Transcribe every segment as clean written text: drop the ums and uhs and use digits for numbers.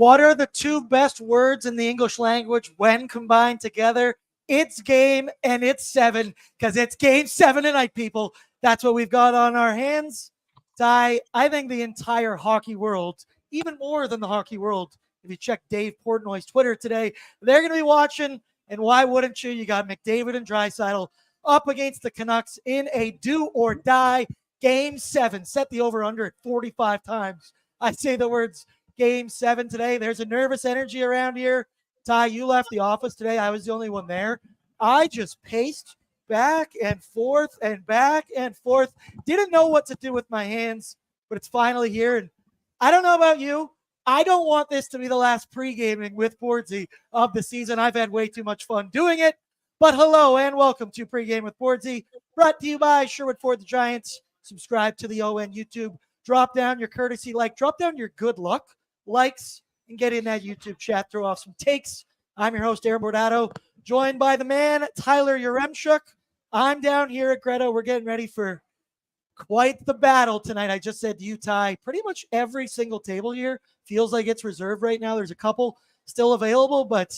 What are the two best words in the English language when combined together? It's game and it's 7, because it's game 7 tonight, people. That's what we've got on our hands. Ty, I think the entire hockey world, even more than the hockey world, if you check Dave Portnoy's Twitter today, they're going to be watching. And why wouldn't you? You got McDavid and Draisaitl up against the Canucks in a do-or-die game 7. Set the over-under at 45 times. I say the words game 7 today. There's a nervous energy around here. Ty, you left the office today. I was the only one there. I just paced back and forth and back and forth. Didn't know what to do with my hands, but it's finally here. And I don't know about you. I don't want this to be the last pre-gaming with Bordsy of the season. I've had way too much fun doing it. But hello and welcome to Pre-Game with Bordsy, brought to you by Sherwood Ford the Giants. Subscribe to the ON YouTube. Drop down your courtesy like. Drop down your good luck likes and get in that YouTube chat. Throw off some takes. I'm your host, Bordato, joined by the man, Tyler Yaremchuk. I'm down here at Greta. We're getting ready for quite the battle tonight. I just said to you, Ty, pretty much every single table here feels like it's reserved right now. There's a couple still available, but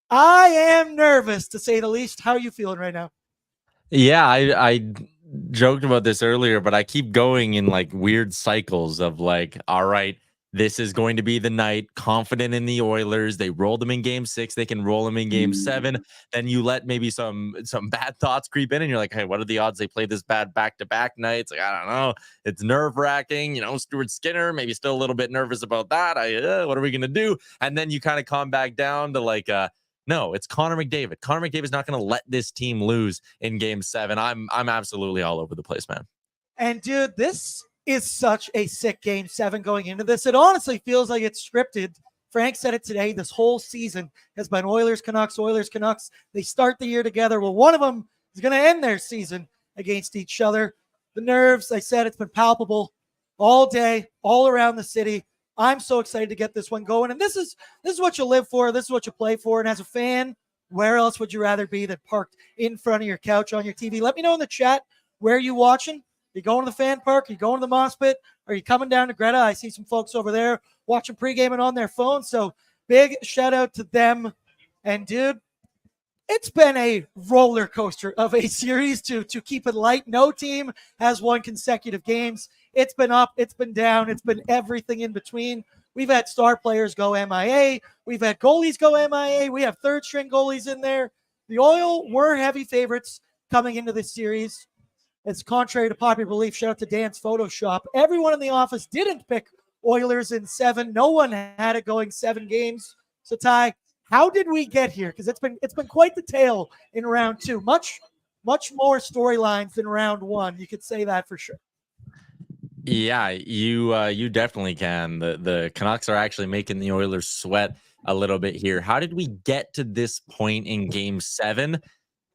I am nervous, to say the least. How are you feeling right now? Yeah, I joked about this earlier, but I keep going in like weird cycles of like, all right, this is going to be the night. Confident in the Oilers. They rolled them in game 6. They can roll them in game 7. Then you let maybe some bad thoughts creep in and you're like, hey, what are the odds they play this bad back-to-back nights? Like, I don't know. It's nerve-wracking. You know, Stuart Skinner, maybe still a little bit nervous about that. What are we going to do? And then you kind of calm back down to like, no, it's Connor McDavid. Connor McDavid's not going to let this team lose in game 7. I'm absolutely all over the place, man. And dude, this is such a sick game 7 going into this. It honestly feels like it's scripted. Frank said it today. This whole season has been Oilers, Canucks, Oilers, Canucks. They start the year together. Well, one of them is going to end their season against each other. The nerves, I said, it's been palpable all day, all around the city. I'm so excited to get this one going. And this is what you live for. This is what you play for. And as a fan, where else would you rather be than parked in front of your couch on your TV? Let me know in the chat where you watching. You going to the fan park? Are you going to the moss pit? Are you coming down to Greta? I see some folks over there watching pre-gaming on their phone. So big shout out to them. And dude, it's been a roller coaster of a series to keep it light. No team has won consecutive games. It's been up, it's been down, it's been everything in between. We've had star players go MIA. We've had goalies go MIA. We have third string goalies in there. The Oil were heavy favorites coming into this series. It's contrary to popular belief. Shout out to Dan's Photoshop. Everyone in the office didn't pick Oilers in 7. No one had it going 7 games. So Ty, how did we get here? Because it's been quite the tale in round 2. Much more storylines than round 1. You could say that for sure. Yeah, you definitely can. The Canucks are actually making the Oilers sweat a little bit here. How did we get to this point in game 7?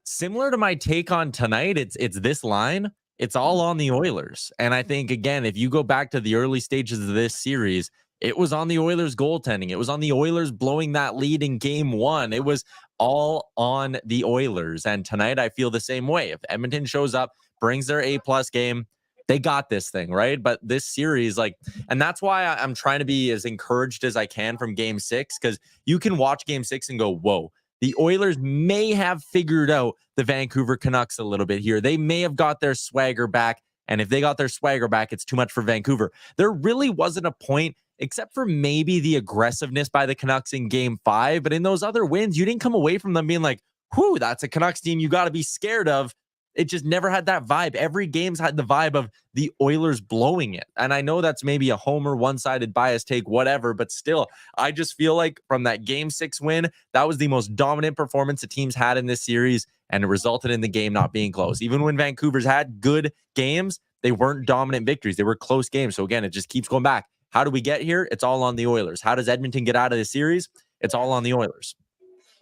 Similar to my take on tonight, it's this line. It's all on the Oilers. And I think, again, if you go back to the early stages of this series, it was on the Oilers goaltending. It was on the Oilers blowing that lead in game 1. It was all on the Oilers. And tonight I feel the same way. If Edmonton shows up, brings their A+ game, they got this thing, right? But this series, like, and that's why I'm trying to be as encouraged as I can from game 6, because you can watch game 6 and go, whoa, the Oilers may have figured out the Vancouver Canucks a little bit here. They may have got their swagger back. And if they got their swagger back, it's too much for Vancouver. There really wasn't a point, except for maybe the aggressiveness by the Canucks in game 5. But in those other wins, you didn't come away from them being like, whew, that's a Canucks team you got to be scared of. It just never had that vibe. Every game's had the vibe of the Oilers blowing it. And I know that's maybe a homer, one-sided bias take, whatever, but still, I just feel like from that game 6 win, that was the most dominant performance the team's had in this series, and it resulted in the game not being close. Even when Vancouver's had good games, they weren't dominant victories. They were close games. So again, it just keeps going back. How do we get here? It's all on the Oilers. How does Edmonton get out of the series? It's all on the Oilers.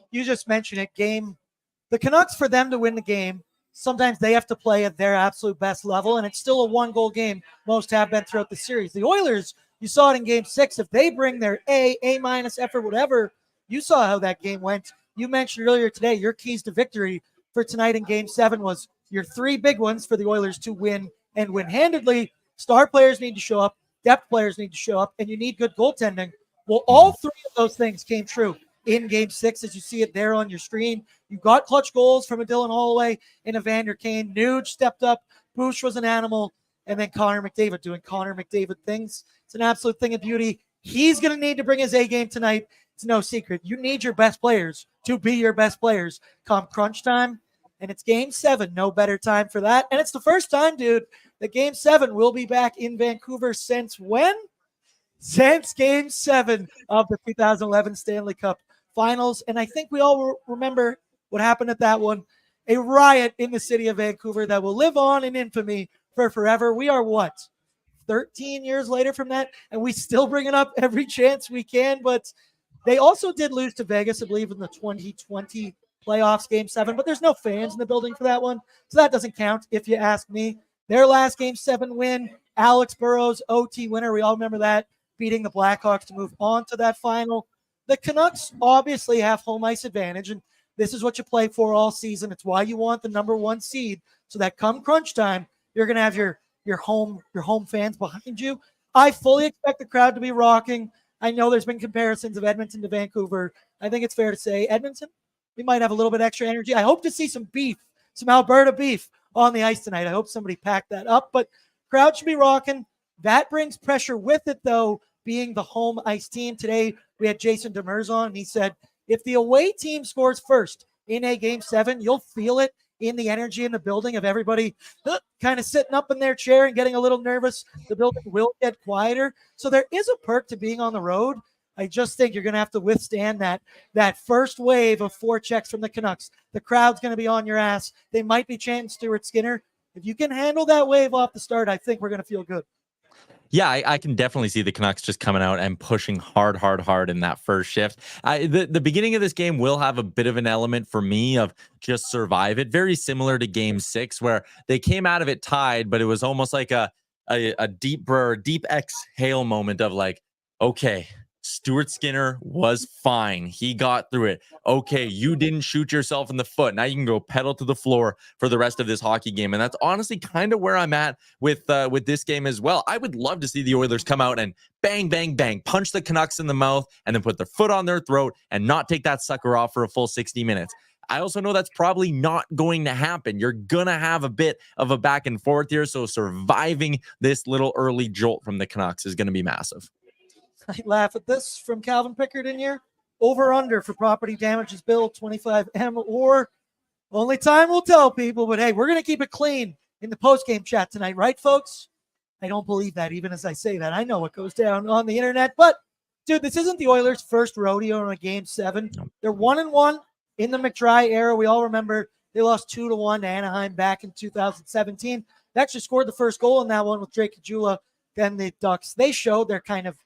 You just mentioned it, the Canucks, for them to win the game, sometimes they have to play at their absolute best level, and it's still a 1-goal game. Most have been throughout the series. The Oilers, you saw it in game 6. If they bring their A- effort, whatever, you saw how that game went. You mentioned earlier today, your keys to victory for tonight in game 7 was your 3 big ones for the Oilers to win and win handedly. Star players need to show up. Depth players need to show up, and you need good goaltending Well, all three of those things came true in Game 6, as you see it there on your screen. You got clutch goals from a Dylan Holloway and a Vander Kane. Nuge stepped up. Boosh was an animal. And then Connor McDavid doing Connor McDavid things. It's an absolute thing of beauty. He's going to need to bring his A game tonight. It's no secret. You need your best players to be your best players come crunch time. And it's Game 7. No better time for that. And it's the first time, dude, that Game 7 will be back in Vancouver since when? Since Game 7 of the 2011 Stanley Cup Finals. And I think we all remember what happened at that one. A riot in the city of Vancouver that will live on in infamy for forever. We are what? 13 years later from that, and we still bring it up every chance we can. But they also did lose to Vegas, I believe, in the 2020 playoffs, Game 7. But there's no fans in the building for that one, so that doesn't count if you ask me. Their last Game 7 win, Alex Burrows, OT winner. We all remember that, beating the Blackhawks to move on to that final. The Canucks obviously have home ice advantage, and this is what you play for all season. It's why you want the number 1 seed, so that come crunch time, you're going to have your home fans behind you. I fully expect the crowd to be rocking. I know there's been comparisons of Edmonton to Vancouver. I think it's fair to say Edmonton, we might have a little bit extra energy. I hope to see some beef, some Alberta beef on the ice tonight. I hope somebody packed that up, but crowd should be rocking. That brings pressure with it, though, being the home ice team. Today, we had Jason Demers on, and he said, if the away team scores first in a Game 7, you'll feel it in the energy in the building of everybody kind of sitting up in their chair and getting a little nervous. The building will get quieter. So there is a perk to being on the road. I just think you're going to have to withstand that first wave of forechecks from the Canucks. The crowd's going to be on your ass. They might be chanting Stuart Skinner. If you can handle that wave off the start, I think we're going to feel good. Yeah, I can definitely see the Canucks just coming out and pushing hard in that first shift. The beginning of this game will have a bit of an element for me of just survive it. Very similar to Game 6, where they came out of it tied, but it was almost like a deep exhale moment of like, okay, Stuart Skinner was fine. He got through it. Okay, you didn't shoot yourself in the foot. Now you can go pedal to the floor for the rest of this hockey game. And that's honestly kind of where I'm at with this game as well. I would love to see the Oilers come out and bang, bang, bang, punch the Canucks in the mouth and then put their foot on their throat and not take that sucker off for a full 60 minutes. I also know that's probably not going to happen. You're going to have a bit of a back and forth here. So surviving this little early jolt from the Canucks is going to be massive. I laugh at this from Calvin Pickard in here. Over under for property damages bill 25M, or only time will tell, people. But hey, we're going to keep it clean in the post-game chat tonight, right, folks? I don't believe that even as I say that. I know what goes down on the internet. But, dude, this isn't the Oilers' first rodeo in a Game 7. They're 1-1 in the McDry era. We all remember they lost 2-1 to Anaheim back in 2017. They actually scored the first goal in that one with Drake Caggiula. Then the Ducks, they showed their kind of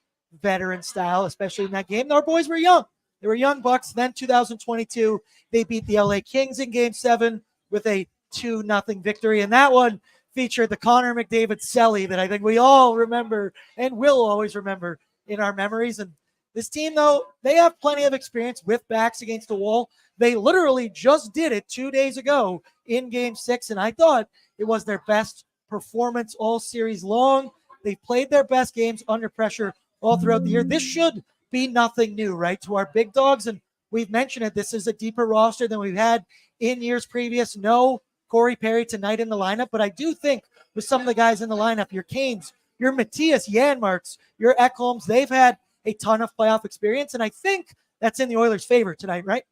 veteran style, especially in that game. Our boys were young. They were young Bucks. Then 2022, they beat the LA Kings in Game 7 with a 2-0 victory. And that one featured the Connor McDavid celly that I think we all remember and will always remember in our memories. And this team, though, they have plenty of experience with backs against the wall. They literally just did it 2 days ago in Game 6, and I thought it was their best performance all series long. They've played their best games under pressure all throughout the year. This should be nothing new, right, to our big dogs. And we've mentioned it. This is a deeper roster than we've had in years previous. No Corey Perry tonight in the lineup, but I do think with some of the guys in the lineup, your Canes, your Matthias Janmarks, your Ekholms, they've had a ton of playoff experience. And I think that's in the Oilers' favor tonight, right?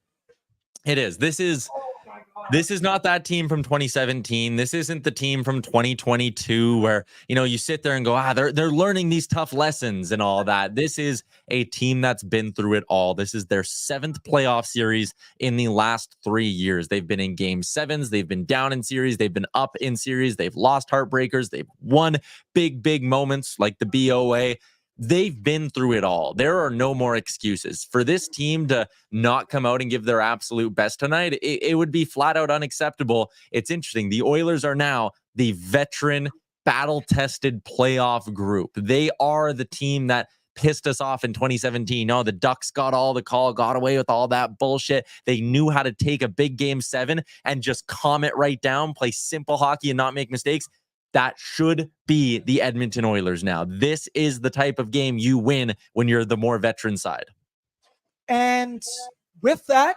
It is. This is not that team from 2017. This isn't the team from 2022 where, you sit there and go, they're learning these tough lessons and all that. This is a team that's been through it all. This is their 7th playoff series in the last 3 years. They've been in Game 7s. They've been down in series. They've been up in series. They've lost heartbreakers. They've won big moments like the BOA. They've been through it all. There are no more excuses. For this team to not come out and give their absolute best tonight, it would be flat out unacceptable. It's interesting. The Oilers are now the veteran, battle-tested playoff group. They are the team that pissed us off in 2017. No, the Ducks got all the call, got away with all that bullshit. They knew how to take a big Game 7 and just calm it right down, play simple hockey and not make mistakes. that should be the Edmonton Oilers now. This is the type of game you win when you're the more veteran side. And with that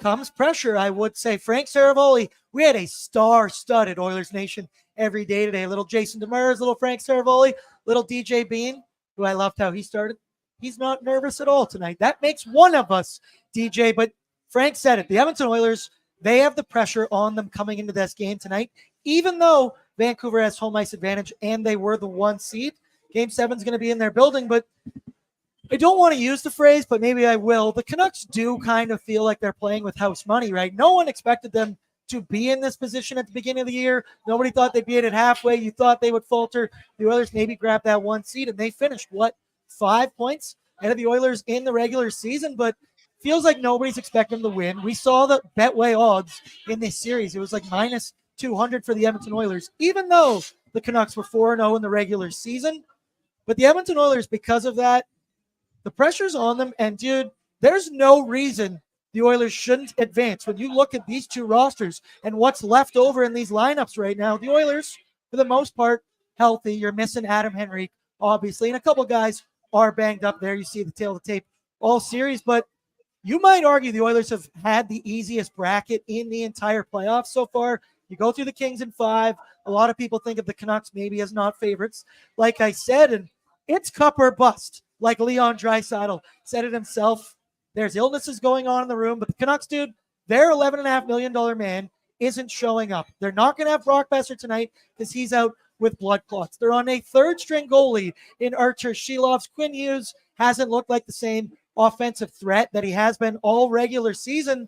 comes pressure, I would say. Frank Saravoli, we had a star-studded Oilers Nation every day today. Little Jason Demers, little Frank Saravoli, little DJ Bean, who I loved how he started. He's not nervous at all tonight. That makes one of us, DJ. But Frank said it. The Edmonton Oilers, they have the pressure on them coming into this game tonight, even though Vancouver has home ice advantage and they were the 1 seed. Game 7 is going to be in their building, but I don't want to use the phrase, but maybe I will. The Canucks do kind of feel like they're playing with house money, right? No one expected them to be in this position at the beginning of the year. Nobody thought they'd be in it halfway. You thought they would falter. The Oilers maybe grabbed that 1 seed, and they finished, 5 points ahead of the Oilers in the regular season, but feels like nobody's expecting them to win. We saw the Betway odds in this series. It was like minus 200 for the Edmonton Oilers, even though the Canucks were 4-0 in the regular season. But the Edmonton Oilers, because of that, the pressure's on them, and dude, there's no reason the Oilers shouldn't advance. When you look at these two rosters and what's left over in these lineups right now, the Oilers, for the most part, healthy. You're missing Adam Henrique, obviously, and a couple guys are banged up there. You see the tail of the tape all series, but you might argue the Oilers have had the easiest bracket in the entire playoffs so far. You go through the Kings in 5. A lot of people think of the Canucks maybe as not favorites, like I said, and it's cup or bust. Like Leon Draisaitl said it himself. There's illnesses going on in the room, but the Canucks, dude, their $11.5 million man isn't showing up. They're not going to have Brock Besser tonight because he's out with blood clots. They're on a third-string goalie in Archer Shilovs. Quinn Hughes hasn't looked like the same offensive threat that he has been all regular season.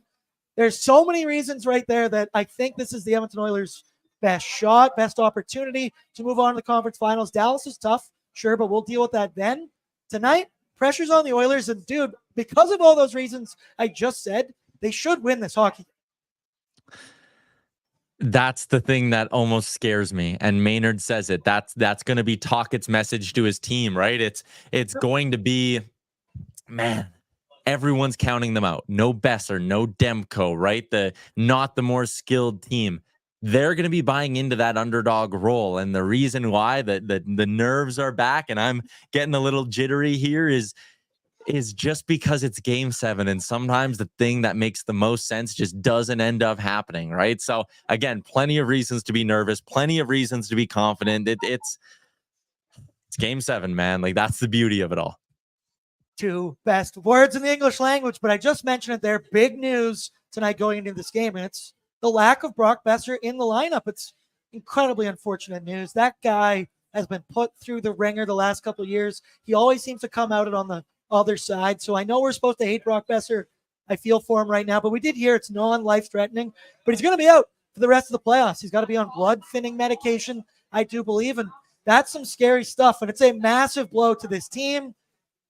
There's so many reasons right there that I think this is the Edmonton Oilers' best shot, best opportunity to move on to the conference finals. Dallas is tough, sure, but we'll deal with that then. Tonight, pressure's on the Oilers, and dude, because of all those reasons I just said, they should win this hockey. That's the thing that almost scares me. And Maynard says it. That's going to be Tocchet's message to his team, right? It's going to be, man, everyone's counting them out. No Besser, no Demko, right? Not the more skilled team. They're going to be buying into that underdog role. And the reason why the nerves are back and I'm getting a little jittery here is just because it's game 7. And sometimes the thing that makes the most sense just doesn't end up happening, right? So again, plenty of reasons to be nervous, plenty of reasons to be confident. It's game 7, man. Like, that's the beauty of it all. 2 best words in the English language, but I just mentioned it there. Big news tonight going into this game, and it's the lack of Brock Besser in the lineup. It's incredibly unfortunate news. That guy has been put through the ringer the last couple of years. He always seems to come out on the other side. So I know we're supposed to hate Brock Besser. I feel for him right now, but we did hear it's non-life threatening, but he's going to be out for the rest of the playoffs. He's got to be on blood thinning medication, I do believe. And that's some scary stuff. And it's a massive blow to this team.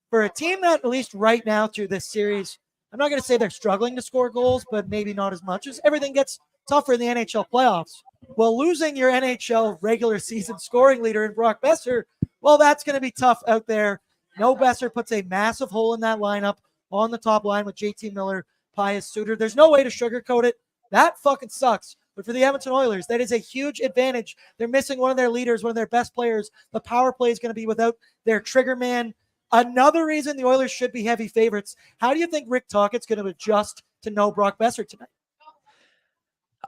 For a team that, at least right now through this series, I'm not going to say they're struggling to score goals, but maybe not as much as everything gets tougher in the NHL playoffs. Well, losing your NHL regular season scoring leader in Brock Besser, well, that's going to be tough out there. No Besser puts a massive hole in that lineup on the top line with JT Miller, Pius Suter. There's no way to sugarcoat it. That fucking sucks. But for the Edmonton Oilers, that is a huge advantage. They're missing one of their leaders, one of their best players. The power play is going to be without their trigger man. Another reason the Oilers should be heavy favorites. How do you think Rick Tocchet's going to adjust to no Brock Besser tonight?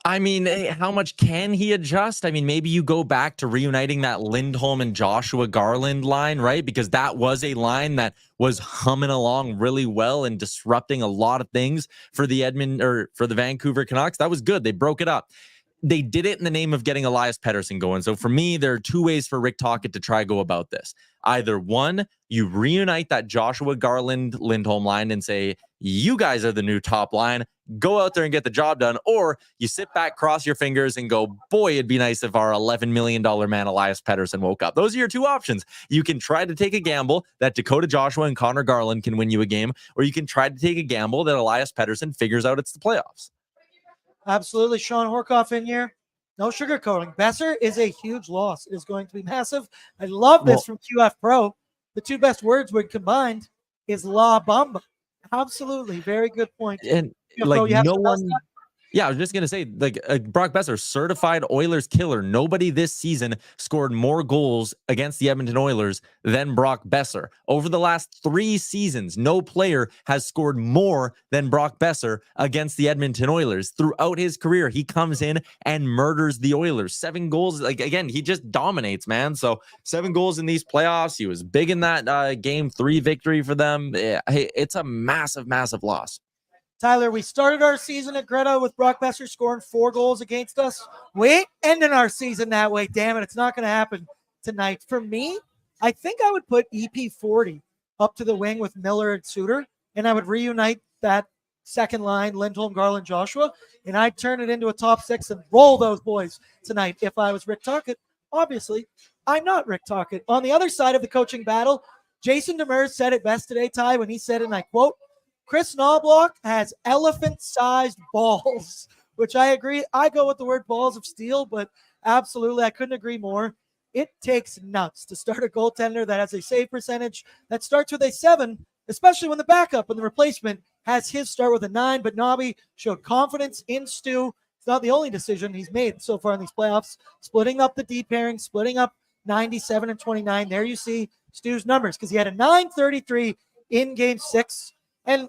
I mean, how much can he adjust? I mean, maybe you go back to reuniting that Lindholm and Joshua Garland line, right? Because that was a line that was humming along really well and disrupting a lot of things for the Vancouver Canucks. That was good. They broke it up. They did it in the name of getting Elias Pettersson going. So for me, there are 2 ways for Rick Tocchet to try go about this. Either one, you reunite that Joshua Garland Lindholm line and say, you guys are the new top line. Go out there and get the job done. Or you sit back, cross your fingers, and go, boy, it'd be nice if our $11 million man Elias Pettersson woke up. Those are your 2 options. You can try to take a gamble that Dakota Joshua and Connor Garland can win you a game, or you can try to take a gamble that Elias Pettersson figures out it's the playoffs. Absolutely. Sean Horkoff in here. No sugarcoating. Besser is a huge loss. It is going to be massive. I love this from QF Pro. The 2 best words when combined is La Bamba. Absolutely. Very good point. And like no one, Yeah, I was just going to say, like, Brock Besser, certified Oilers killer. Nobody this season scored more goals against the Edmonton Oilers than Brock Besser. Over the last 3 seasons, no player has scored more than Brock Besser against the Edmonton Oilers. Throughout his career, he comes in and murders the Oilers. 7 goals. Like, again, he just dominates, man. So 7 goals in these playoffs. He was big in that game 3 victory for them. Yeah, it's a massive, massive loss. Tyler, we started our season at Greta with Brock Besser scoring 4 goals against us. We ain't ending our season that way. Damn it, it's not going to happen tonight. For me, I think I would put EP40 up to the wing with Miller and Suter, and I would reunite that second line, Lindholm, Garland, Joshua, and I'd turn it into a top 6 and roll those boys tonight if I was Rick Tocchet. Obviously, I'm not Rick Tocchet. On the other side of the coaching battle, Jason Demers said it best today, Ty, when he said, and I quote, Chris Knobloch has elephant-sized balls, which I agree. I go with the word balls of steel, but absolutely, I couldn't agree more. It takes nuts to start a goaltender that has a save percentage that starts with a 7, especially when the backup and the replacement has his start with a 9. But Nobby showed confidence in Stu. It's not the only decision he's made so far in these playoffs, splitting up the D pairing, splitting up 97 and 29. There you see Stu's numbers, because he had a 933 in game 6. And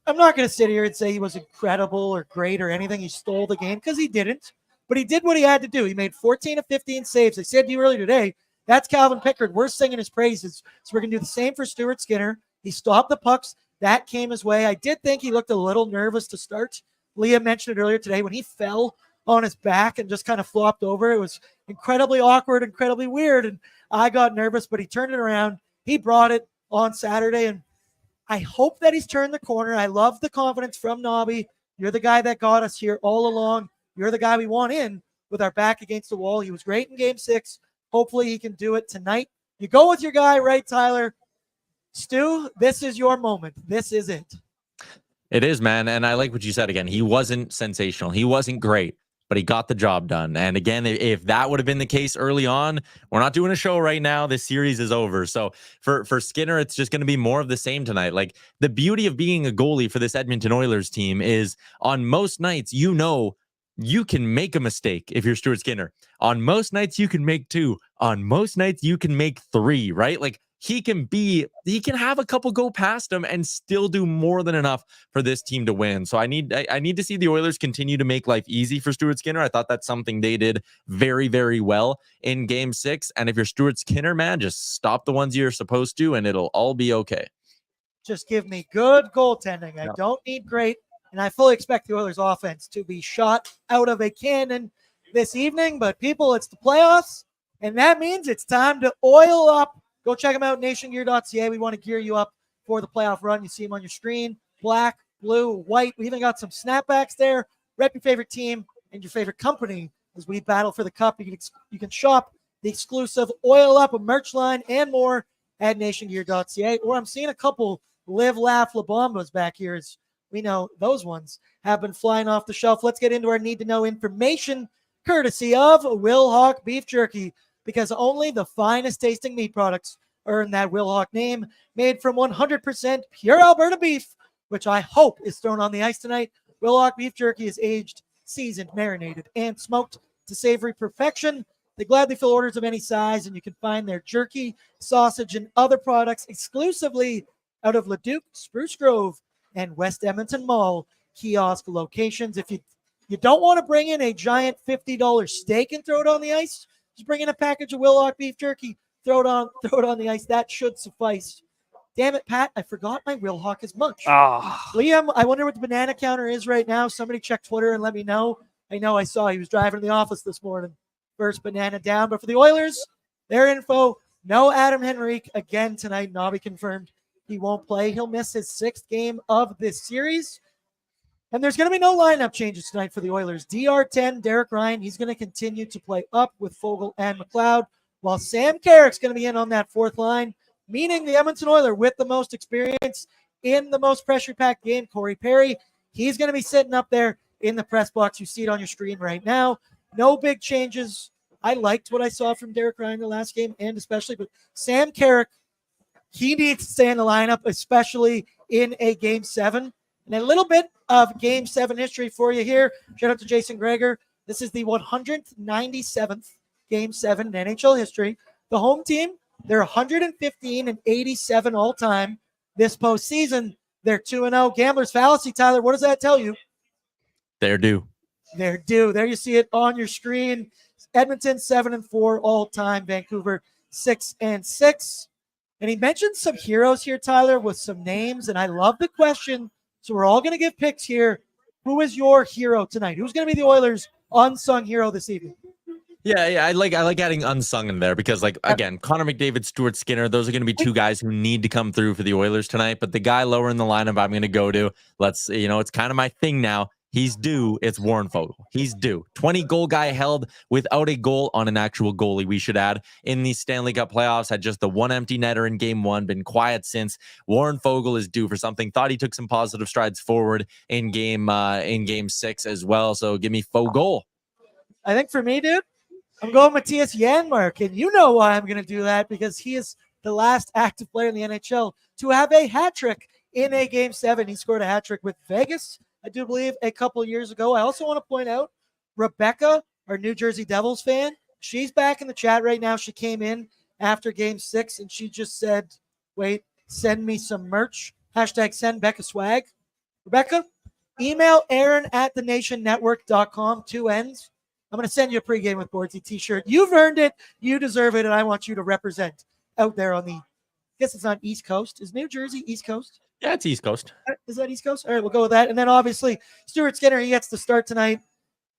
I'm not going to sit here and say he was incredible or great or anything. He stole the game, because he didn't. But he did what he had to do. He made 14 of 15 saves. I said to you earlier today, that's Calvin Pickard. We're singing his praises. So we're going to do the same for Stuart Skinner. He stopped the pucks. That came his way. I did think he looked a little nervous to start. Leah mentioned it earlier today when he fell on his back and just kind of flopped over. It was incredibly awkward, incredibly weird. And I got nervous, but he turned it around. He brought it on Saturday, and I hope that he's turned the corner. I love the confidence from Nobby. You're the guy that got us here all along. You're the guy we want in with our back against the wall. He was great in game 6. Hopefully he can do it tonight. You go with your guy, right, Tyler? Stu, this is your moment. This is it. It is, man. And I like what you said again. He wasn't sensational. He wasn't great, but he got the job done. And again, if that would have been the case early on, we're not doing a show right now. This series is over. So for Skinner, it's just going to be more of the same tonight. Like, the beauty of being a goalie for this Edmonton Oilers team is on most nights, you know, you can make a mistake if you're Stuart Skinner. On most nights, you can make 2. On most nights, you can make 3, right? Like, he can have a couple go past him and still do more than enough for this team to win. So I need to see the Oilers continue to make life easy for Stuart Skinner. I thought that's something they did very, very well in game 6. And if you're Stuart Skinner, man, just stop the ones you're supposed to and it'll all be okay. Just give me good goaltending. I don't need great. And I fully expect the Oilers offense to be shot out of a cannon this evening. But people, it's the playoffs, and that means it's time to oil up. Go check them out, nationgear.ca. We want to gear you up for the playoff run. You see them on your screen, black, blue, white. We even got some snapbacks there. Rep your favorite team and your favorite company as we battle for the cup. You can shop the exclusive Oil Up, a merch line, and more at nationgear.ca. Or I'm seeing a couple Live, Laugh, La Bombas back here. As we know, those ones have been flying off the shelf. Let's get into our need-to-know information, courtesy of Will Hawk Beef Jerky, because only the finest tasting meat products earn that Will Hawk name, made from 100% pure Alberta beef, which I hope is thrown on the ice tonight. Will Hawk Beef Jerky is aged, seasoned, marinated, and smoked to savory perfection. They gladly fill orders of any size, and you can find their jerky, sausage, and other products exclusively out of Leduc, Spruce Grove, and West Edmonton Mall kiosk locations. If you don't want to bring in a giant $50 steak and throw it on the ice, just bring in a package of Will Hawk Beef Jerky, throw it on the ice. That should suffice. Damn it, Pat, I forgot my Will Hawk is munch. Liam, I wonder what the banana counter is right now. Somebody check Twitter and let me know. I saw he was driving to the office this morning. First banana down. But for the Oilers, their info, no Adam Henrique again tonight. Nobby confirmed he won't play. He'll miss his 6th game of this series. And there's going to be no lineup changes tonight for the Oilers. DR10, Derek Ryan, he's going to continue to play up with Fogle and McLeod, while Sam Carrick's going to be in on that 4th line, meaning the Edmonton Oilers with the most experience in the most pressure-packed game, Corey Perry, he's going to be sitting up there in the press box. You see it on your screen right now. No big changes. I liked what I saw from Derek Ryan the last game, and especially, but Sam Carrick, he needs to stay in the lineup, especially in a game 7. And a little bit of Game 7 history for you here. Shout out to Jason Greger. This is the 197th Game 7 in NHL history. The home team, they're 115 and 87 all time. This postseason, they're 2-0. Gambler's fallacy, Tyler. What does that tell you? They're due. They're due. There you see it on your screen. Edmonton 7-4 all time. Vancouver 6-6. And he mentioned some heroes here, Tyler, with some names. And I love the question. So we're all going to give picks here. Who is your hero tonight? Who's going to be the Oilers' unsung hero this evening? Yeah, I like adding unsung in there because, like, again, Connor McDavid, Stuart Skinner, those are going to be two guys who need to come through for the Oilers tonight. But the guy lower in the lineup I'm going to go to, it's kind of my thing now. He's due. It's Warren Foegele. He's due. 20-goal guy held without a goal on an actual goalie, we should add. In the Stanley Cup playoffs, had just the one empty netter in Game 1, been quiet since. Warren Foegele is due for something. Thought he took some positive strides forward in Game 6 as well. So give me Foegele. I think for me, dude, I'm going Matthias Janmark. And you know why I'm going to do that, because he is the last active player in the NHL to have a hat trick in a Game 7. He scored a hat trick with Vegas, I do believe, a couple of years ago. I also want to point out Rebecca, our New Jersey Devils fan. She's back in the chat right now. She came in after Game 6 and she just said, wait, send me some merch. Hashtag send Becca swag. Rebecca, email Aaron at thenationnetwork.com, 2 N's. I'm going to send you a pregame with Bordsy t-shirt. You've earned it. You deserve it. And I want you to represent out there on the, I guess it's on East Coast. Is New Jersey East Coast? Yeah, it's East Coast. Is that East Coast? All right, we'll go with that. And then obviously, Stuart Skinner, he gets to start tonight.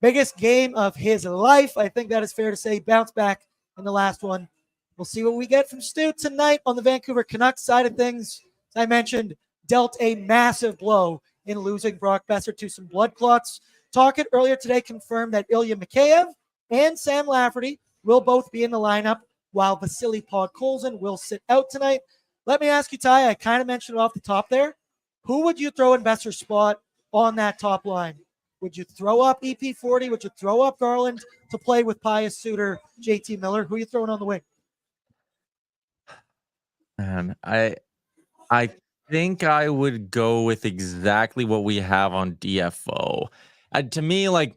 Biggest game of his life. I think that is fair to say. Bounce back in the last one. We'll see what we get from Stu tonight on the Vancouver Canucks side of things. As I mentioned, dealt a massive blow in losing Brock Besser to some blood clots. Tocchet earlier today confirmed that Ilya Mikheyev and Sam Lafferty will both be in the lineup, while Vasily Podkolzin will sit out tonight. Let me ask you, Ty, I kind of mentioned it off the top there. Who would you throw in Besser's spot on that top line? Would you throw up EP40? Would you throw up Garland to play with Pius Suter, JT Miller? Who are you throwing on the wing? Man, I think I would go with exactly what we have on DFO. To me, like,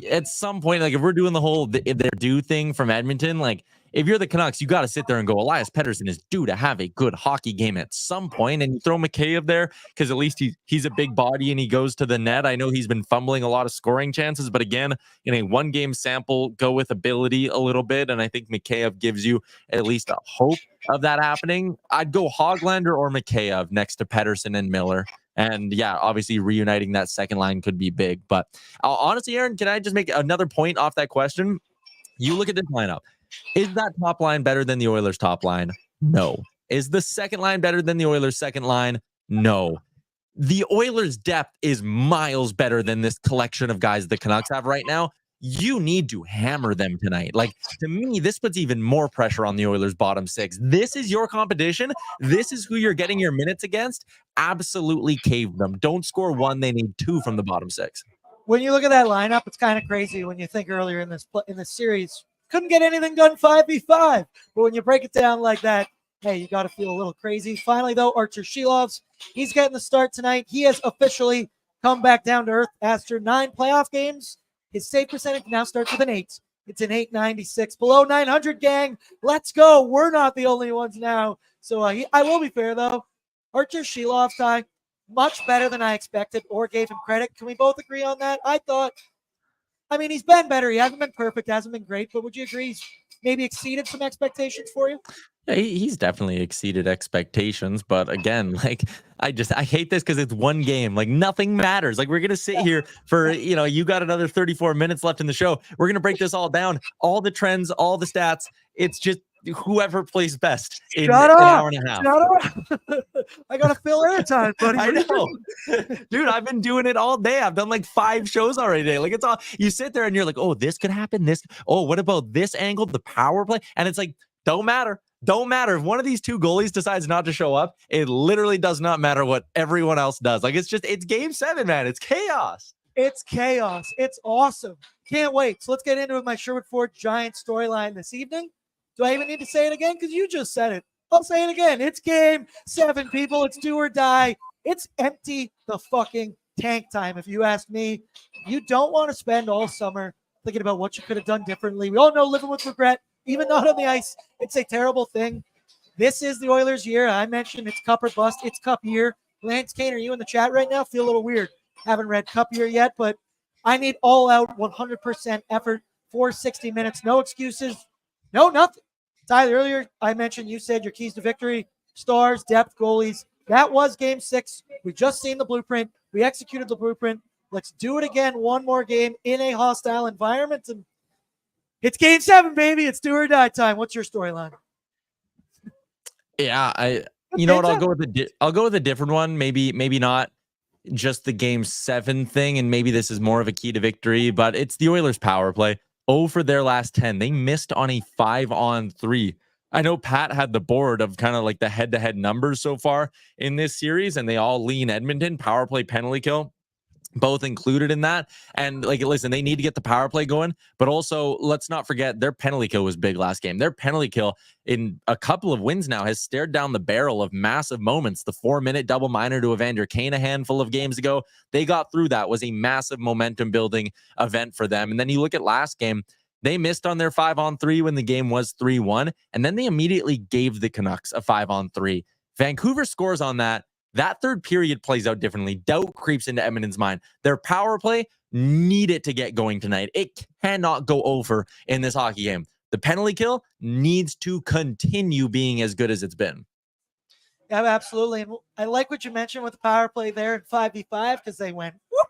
at some point, like, if we're doing the whole their due thing from Edmonton, like, if you're the Canucks, you got to sit there and go, Elias Pettersson is due to have a good hockey game at some point, and you throw Mikheyev there because at least he's a big body and he goes to the net. I know he's been fumbling a lot of scoring chances, but again, in a one-game sample, go with ability a little bit, and I think Mikheyev gives you at least a hope of that happening. I'd go Hoglander or Mikheyev next to Pettersson and Miller. And yeah, obviously reuniting that second line could be big. But honestly, Aaron, can I just make another point off that question? You look at this lineup. Is that top line better than the Oilers' top line? No. Is the second line better than the Oilers' second line? No. The Oilers' depth is miles better than this collection of guys the Canucks have right now. You need to hammer them tonight. Like, to me, this puts even more pressure on the Oilers' bottom six. This is your competition. This is who you're getting your minutes against. Absolutely cave them. Don't score one. They need 2 from the bottom 6. When you look at that lineup, it's kind of crazy when you think earlier in this series, couldn't get anything done 5v5. But when you break it down like that, hey, you got to feel a little crazy. Finally, though, Archer Shilovs, he's getting the start tonight. He has officially come back down to earth after 9 playoff games. His save percentage now starts with an 8. It's an 896. Below 900, gang. Let's go. We're not the only ones now. So I will be fair, though. Archer Shilov, Ty, much better than I expected or gave him credit. Can we both agree on that? I mean, he's been better. He hasn't been perfect, hasn't been great, but would you agree he's maybe exceeded some expectations for you? Yeah, he's definitely exceeded expectations, but again, like, I hate this because it's one game. Like, nothing matters. Like, we're gonna sit here for, you got another 34 minutes left in the show. We're gonna break this all down, all the trends, all the stats. It's just whoever plays best in an hour and a half. I gotta fill airtime, buddy. I know, dude. I've been doing it all day. I've done like 5 shows already today. Like, it's all, you sit there and you're like, oh, this could happen. What about this angle, the power play? And it's like, don't matter. Don't matter. If one of these 2 goalies decides not to show up, it literally does not matter what everyone else does. Like, it's Game 7, man. It's chaos. It's chaos. It's awesome. Can't wait. So let's get into my Sherwood Ford Giants storyline this evening. Do I even need to say it again? Because you just said it. I'll say it again. It's Game 7, people. It's do or die. It's empty the fucking tank time, if you ask me. You don't want to spend all summer thinking about what you could have done differently. We all know living with regret, even not on the ice, it's a terrible thing. This is the Oilers' year. I mentioned it's cup or bust. It's cup year. Lance Kane, are you in the chat right now? Feel a little weird. Haven't read cup year yet, but I need all out 100% effort for 60 minutes. No excuses. No, nothing. Tyler, earlier I mentioned you said your keys to victory, stars, depth, goalies. That was game 6. We just seen the blueprint. We executed the blueprint. Let's do it again. One more game in a hostile environment. And it's game 7, baby. It's do or die time. What's your storyline? Yeah, you know what? I'll go with a different one. Maybe not just the game 7 thing, and maybe this is more of a key to victory, but it's the Oilers power play. 0 for their last 10. They missed on a 5-on-3. I know Pat had the board of kind of like the head-to-head numbers so far in this series, and they all lean Edmonton. Power play, penalty kill, both included in that. And like, listen, they need to get the power play going, but also let's not forget their penalty kill was big last game. Their penalty kill in a couple of wins now has stared down the barrel of massive moments. The 4-minute double minor to Evander Kane a handful of games ago, they got through that. Was a massive momentum building event for them. And then you look at last game, they missed on their 5-on-3 when the game was 3-1, and then they immediately gave the Canucks a 5-on-3. Vancouver scores on that. That third period plays out differently. Doubt creeps into Edmonton's mind. Their power play needed to get going tonight. It cannot go over in this hockey game. The penalty kill needs to continue being as good as it's been. Yeah, absolutely. And I like what you mentioned with the power play there in 5v5 because they went whoop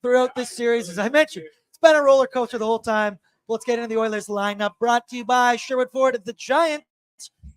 throughout this series. As I mentioned, it's been a roller coaster the whole time. Let's get into the Oilers lineup, brought to you by Sherwood Ford, the Giants,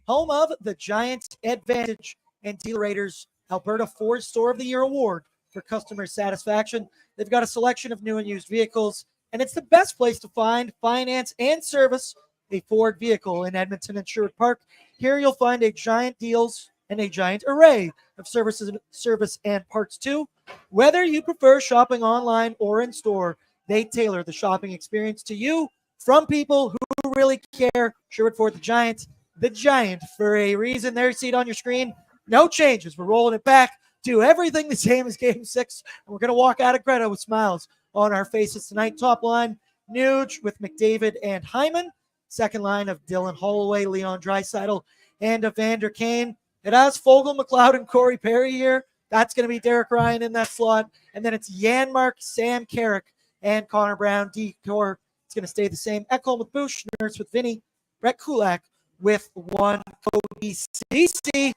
home of the Giants Advantage and Dealer Raiders Alberta Ford Store of the Year award for customer satisfaction. They've got a selection of new and used vehicles, and it's the best place to find, finance, and service a Ford vehicle in Edmonton and Sherwood Park. Here you'll find a giant deals and a giant array of services, service and parts too. Whether you prefer shopping online or in store, they tailor the shopping experience to you from people who really care. Sherwood Ford, the Giant for a reason. There's a seat on your screen. No changes. We're rolling it back. Do everything the same as game 6. And we're going to walk out of Greta with smiles on our faces tonight. Top line, Nuge with McDavid and Hyman. Second line of Dylan Holloway, Leon Draisaitl, and Evander Kane. It has Fogle, McLeod, and Corey Perry here. That's going to be Derek Ryan in that slot. And then it's Janmark, Sam Carrick, and Connor Brown. Decor, it's going to stay the same. Ekholm with Bush, Nurse with Vinny, Brett Kulak with one Cody CC.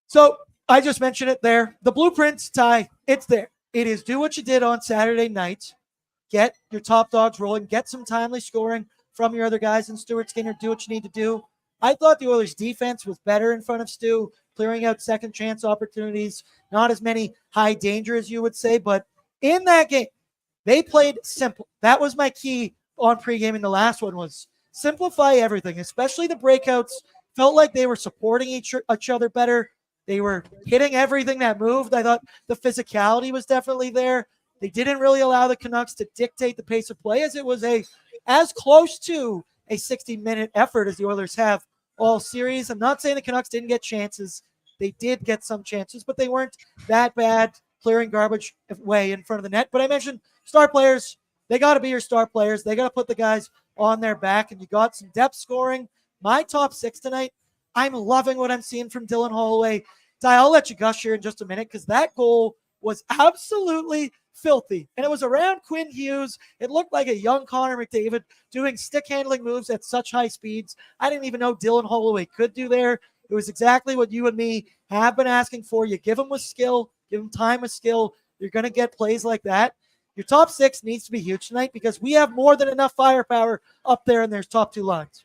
So I just mentioned it there. The blueprint, Ty, it's there. It is do what you did on Saturday night. Get your top dogs rolling. Get some timely scoring from your other guys in Stuart Skinner. Do what you need to do. I thought the Oilers' defense was better in front of Stu, clearing out second chance opportunities. Not as many high danger as you would say, but in that game, they played simple. That was my key on pre-gaming. The last one was simplify everything, especially the breakouts. Felt like they were supporting each other better. They were hitting everything that moved. I thought the physicality was definitely there. They didn't really allow the Canucks to dictate the pace of play, as it was as close to a 60-minute effort as the Oilers have all series. I'm not saying the Canucks didn't get chances. They did get some chances, but they weren't that bad clearing garbage away in front of the net. But I mentioned star players. They got to be your star players. They got to put the guys on their back, and you got some depth scoring. My top 6 tonight, I'm loving what I'm seeing from Dylan Holloway. Ty, I'll let you gush here in just a minute because that goal was absolutely filthy. And it was around Quinn Hughes. It looked like a young Connor McDavid doing stick handling moves at such high speeds. I didn't even know Dylan Holloway could do there. It was exactly what you and me have been asking for. You give him with skill, give him time with skill. You're going to get plays like that. Your top 6 needs to be huge tonight because we have more than enough firepower up there in their top 2 lines.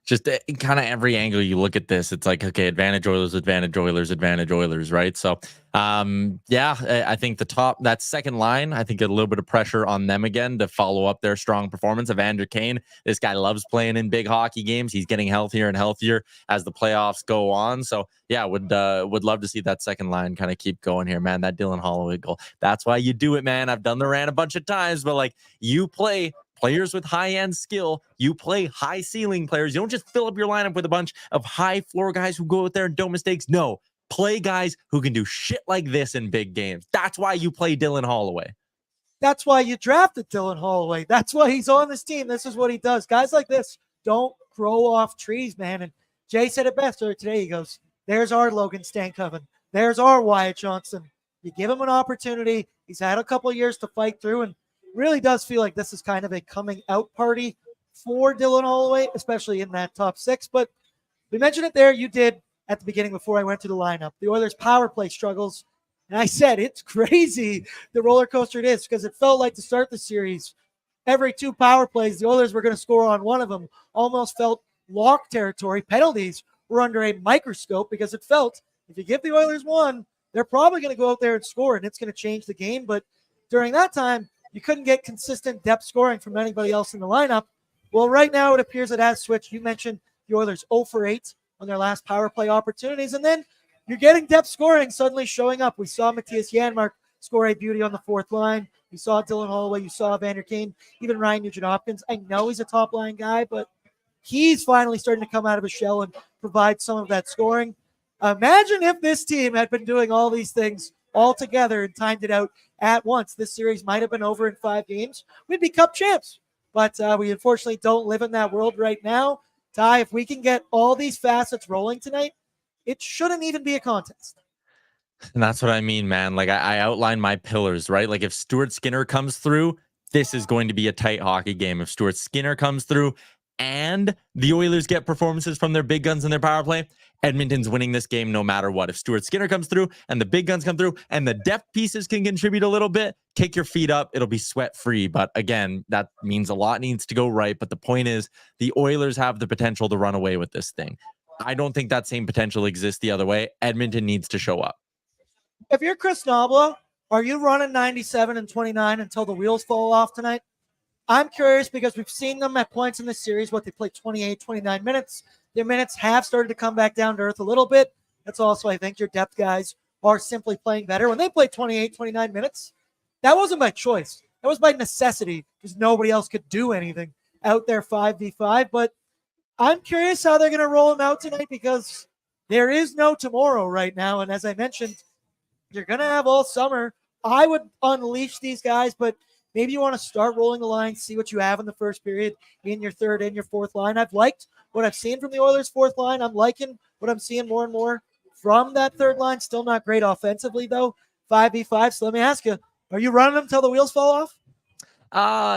Just kind of every angle you look at this, it's like, okay, advantage Oilers, advantage Oilers, advantage Oilers, right? So, yeah, I think that second line, I think a little bit of pressure on them again to follow up their strong performance. Evander Kane, this guy loves playing in big hockey games. He's getting healthier and healthier as the playoffs go on. So, yeah, would love to see that second line kind of keep going here, man. That Dylan Holloway goal, that's why you do it, man. I've done the rant a bunch of times, but like you play players with high-end skill, you play high-ceiling players. You don't just fill up your lineup with a bunch of high-floor guys who go out there and don't mistakes. No, Play guys who can do shit like this in big games. That's why you play Dylan Holloway. That's why you drafted Dylan Holloway. That's why he's on this team. This is what he does. Guys like this don't grow off trees, man. And Jay said it best earlier today. He goes, there's our Logan Stankoven. There's our Wyatt Johnston. You give him an opportunity. He's had a couple of years to fight through, and really does feel like this is kind of a coming out party for Dylan Holloway, especially in that top six. But we mentioned it there. You did at the beginning before I went to the lineup. The Oilers' power play struggles. And I said, it's crazy the roller coaster it is, because it felt like to start the series, every 2 power plays, the Oilers were going to score on one of them. Almost felt lock territory. Penalties were under a microscope because it felt if you give the Oilers one, they're probably going to go out there and score, and it's going to change the game. But during that time, you couldn't get consistent depth scoring from anybody else in the lineup. Well, right now it appears it has switched. You mentioned the Oilers 0 for 8 on their last power play opportunities, and then you're getting depth scoring suddenly showing up. We saw Matthias Janmark score a beauty on the 4th line. You saw Dylan Holloway. You saw Vander Kane, even Ryan Nugent-Hopkins. I know he's a top-line guy, but he's finally starting to come out of his shell and provide some of that scoring. Imagine if this team had been doing all these things all together and timed it out at once. This series might have been over in 5 games. We'd be cup champs, but we unfortunately don't live in that world right now. Ty, if we can get all these facets rolling tonight, it shouldn't even be a contest. And that's what I mean, man. Like I outlined my pillars, right? Like if Stuart Skinner comes through, this is going to be a tight hockey game. If Stuart Skinner comes through and the Oilers get performances from their big guns in their power play, Edmonton's winning this game no matter what. If Stuart Skinner comes through and the big guns come through and the depth pieces can contribute a little bit, kick your feet up. It'll be sweat free. But again, that means a lot needs to go right. But the point is the Oilers have the potential to run away with this thing. I don't think that same potential exists the other way. Edmonton needs to show up. If you're Chris Noblo, are you running 97 and 29 until the wheels fall off tonight? I'm curious because we've seen them at points in this series, what they play 28, 29 minutes. Their minutes have started to come back down to earth a little bit. That's also, I think, your depth guys are simply playing better. When they play 28, 29 minutes, that wasn't by choice. That was by necessity because nobody else could do anything out there 5v5. But I'm curious how they're going to roll them out tonight because there is no tomorrow right now. And as I mentioned, you're going to have all summer. I would unleash these guys, but maybe you want to start rolling the line, see what you have in the first period in your 3rd and your 4th line. I've liked what I've seen from the Oilers' 4th line. I'm liking what I'm seeing more and more from that 3rd line. Still not great offensively, though, 5v5. So let me ask you, are you running them until the wheels fall off?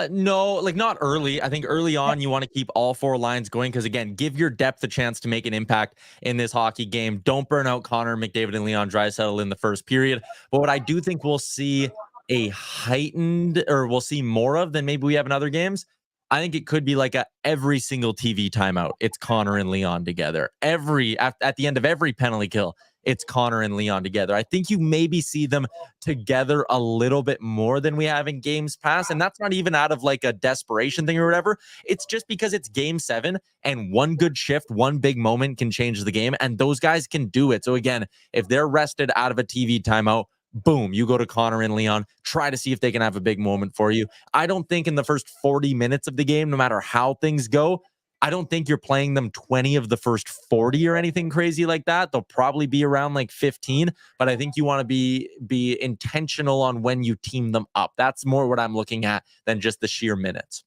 No, like not early. I think early on you want to keep all 4 lines going because again, give your depth a chance to make an impact in this hockey game. Don't burn out Connor, McDavid, and Leon Draisaitl in the first period. But what I do think we'll see a heightened, or we'll see more of than maybe we have in other games. I think it could be like every single TV timeout, it's Connor and Leon together. At the end of every penalty kill, it's Connor and Leon together. I think you maybe see them together a little bit more than we have in games past. And that's not even out of like a desperation thing or whatever. It's just because it's game 7 and one good shift, one big moment can change the game. And those guys can do it. So again, if they're rested out of a TV timeout, boom, you go to Connor and Leon, try to see if they can have a big moment for you. I don't think in the first 40 minutes of the game, no matter how things go, I don't think you're playing them 20 of the first 40 or anything crazy like that. They'll probably be around like 15, but I think you want to be intentional on when you team them up. That's more what I'm looking at than just the sheer minutes.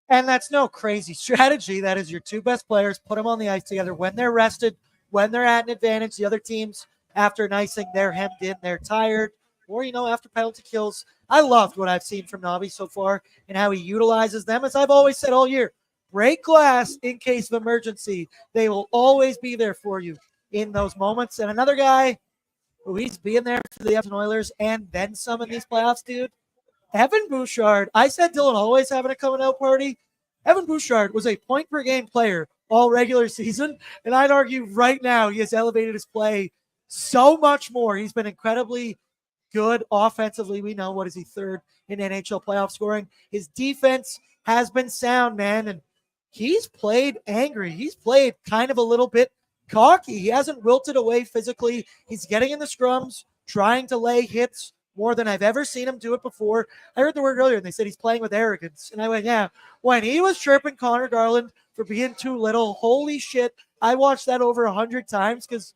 And that's no crazy strategy. That is your 2 best players. Put them on the ice together when they're rested, when they're at an advantage. The other teams, after an icing, they're hemmed in, they're tired, or, after penalty kills. I loved what I've seen from Nobby so far and how he utilizes them. As I've always said all year, break glass in case of emergency. They will always be there for you in those moments. And another guy who he's being there for the Edmonton Oilers and then some in these playoffs, dude, Evan Bouchard. I said Dylan always having a coming out party. Evan Bouchard was a point per game player all regular season. And I'd argue right now he has elevated his play so much more. He's been incredibly good offensively. We know, what is he, 3rd in NHL playoff scoring? His defense has been sound, man. And he's played angry. He's played kind of a little bit cocky. He hasn't wilted away physically. He's getting in the scrums, trying to lay hits more than I've ever seen him do it before. I heard the word earlier, and they said he's playing with arrogance. And I went, yeah. When he was chirping Connor Garland for being too little, holy shit, I watched that over 100 times because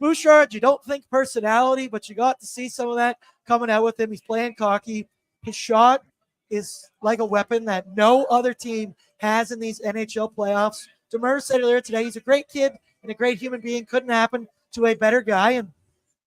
Bouchard, you don't think personality, but you got to see some of that coming out with him. He's playing cocky. His shot is like a weapon that no other team has in these NHL playoffs. Demers said earlier today, he's a great kid and a great human being. Couldn't happen to a better guy. And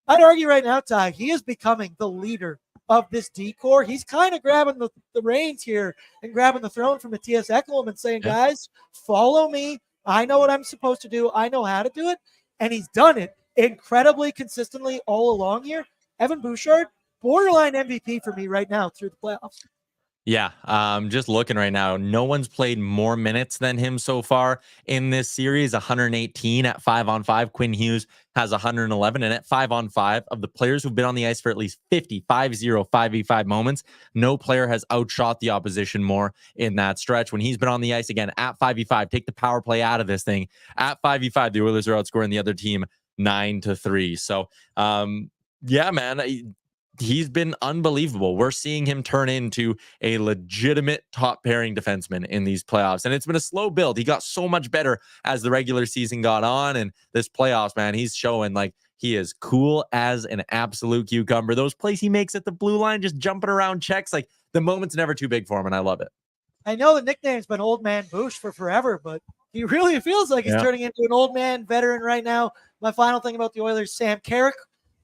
I'd argue right now, Ty, he is becoming the leader of this D-core. He's kind of grabbing the reins here and grabbing the throne from Matthias Ekholm and saying, guys, follow me. I know what I'm supposed to do. I know how to do it. And he's done it incredibly consistently all along here. Evan Bouchard, borderline MVP for me right now through the playoffs. Yeah, just looking right now, no one's played more minutes than him so far in this series. 118 at 5-on-5. Quinn Hughes has 111, and at 5-on-5 of the players who've been on the ice for at least 50, 5v5 moments, no player has outshot the opposition more in that stretch. When he's been on the ice again at 5v5, take the power play out of this thing. At 5v5, the Oilers are outscoring the other team 9-3. So, yeah, man. He's been unbelievable. We're seeing him turn into a legitimate top pairing defenseman in these playoffs. And it's been a slow build. He got so much better as the regular season got on. And this playoffs, man, he's showing like he is cool as an absolute cucumber. Those plays he makes at the blue line, just jumping around checks, like the moment's never too big for him. And I love it. I know the nickname's been Old Man Boosh for forever, but he really feels like he's turning into an old man veteran right now. My final thing about the Oilers, Sam Carrick,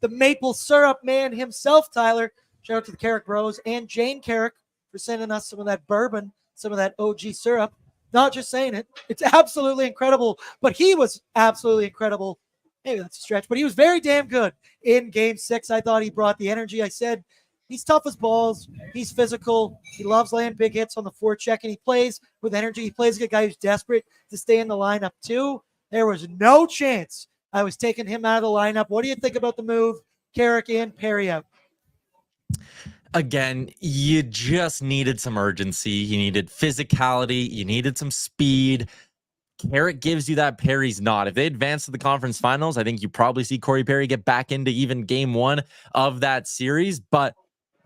the maple syrup man himself, Tyler. Shout out to the Carrick Bros and Jane Carrick for sending us some of that bourbon, some of that OG syrup. Not just saying it. It's absolutely incredible. But he was absolutely incredible. Maybe that's a stretch, but he was very damn good in Game 6. I thought he brought the energy. I said he's tough as balls. He's physical. He loves laying big hits on the forecheck, and he plays with energy. He plays like a guy who's desperate to stay in the lineup too. There was no chance I was taking him out of the lineup. What do you think about the move? Carrick in, Perry out. Again, you just needed some urgency. You needed physicality. You needed some speed. Carrick gives you that. Perry's not. If they advance to the conference finals, I think you probably see Corey Perry get back into even game 1 of that series. But